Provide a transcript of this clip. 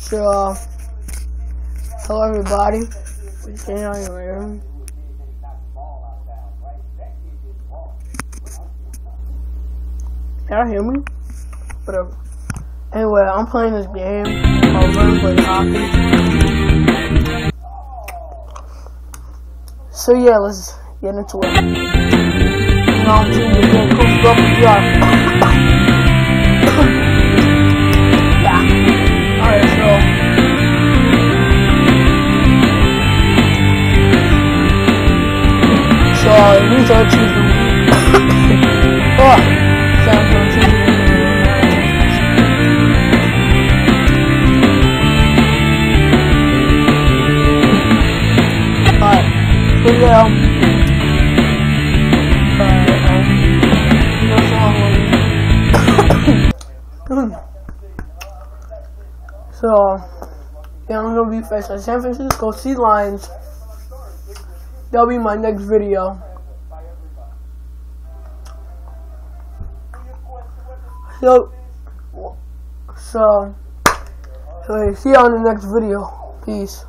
So, hello everybody. Can y'all hear me? Y'all hear me? Whatever. Anyway, I'm playing this game called Learn Play Hockey. So yeah, let's get into it. Now I'm seeing the game Coach WR. Yeah. Alright, so these are two. Oh, sounds like two. So, yeah, I'm gonna be facing San Francisco Sea Lions. That'll be my next video. So, see you on the next video. Peace.